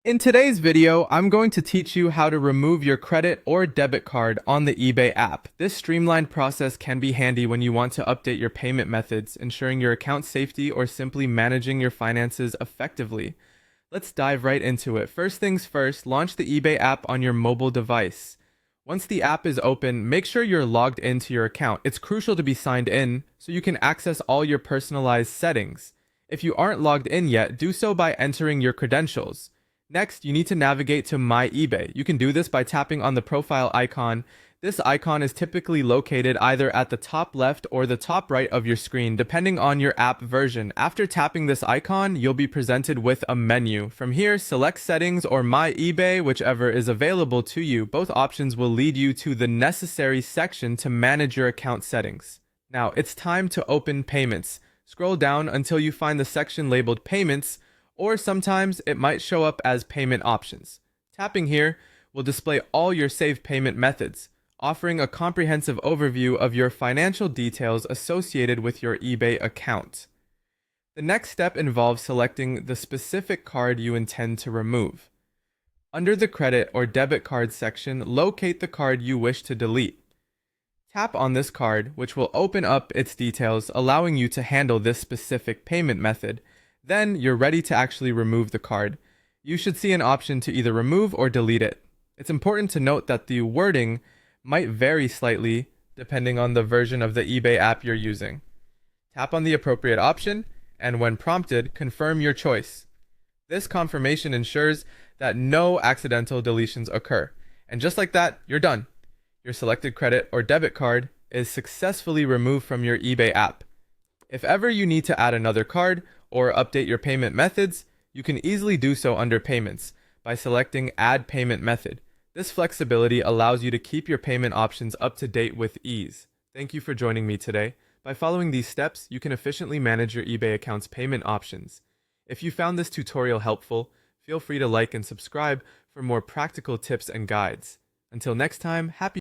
In today's video, I'm going to teach you how to remove your credit or debit card on the eBay app. This streamlined process can be handy when you want to update your payment methods, ensuring your account safety, or simply managing your finances effectively. Let's dive right into it. First things first, launch the eBay app on your mobile device. Once the app is open, make sure you're logged into your account. It's crucial to be signed in so you can access all your personalized settings. If you aren't logged in yet, do so by entering your credentials. Next, you need to navigate to My eBay. You can do this by tapping on the profile icon. This icon is typically located either at the top left or the top right of your screen, depending on your app version. After tapping this icon, you'll be presented with a menu. From here, select Settings or My eBay, whichever is available to you. Both options will lead you to the necessary section to manage your account settings. Now, it's time to open Payments. Scroll down until you find the section labeled Payments, or sometimes it might show up as Payment Options. Tapping here will display all your saved payment methods, offering a comprehensive overview of your financial details associated with your eBay account. The next step involves selecting the specific card you intend to remove. Under the credit or debit card section, locate the card you wish to delete. Tap on this card, which will open up its details, allowing you to handle this specific payment method. Then you're ready to actually remove the card. You should see an option to either remove or delete it. It's important to note that the wording might vary slightly depending on the version of the eBay app you're using. Tap on the appropriate option, and when prompted, confirm your choice. This confirmation ensures that no accidental deletions occur. And just like that, you're done. Your selected credit or debit card is successfully removed from your eBay app. If ever you need to add another card or update your payment methods, you can easily do so under Payments by selecting Add Payment Method. This flexibility allows you to keep your payment options up to date with ease. Thank you for joining me today. By following these steps, you can efficiently manage your eBay account's payment options. If you found this tutorial helpful, feel free to like and subscribe for more practical tips and guides. Until next time, happy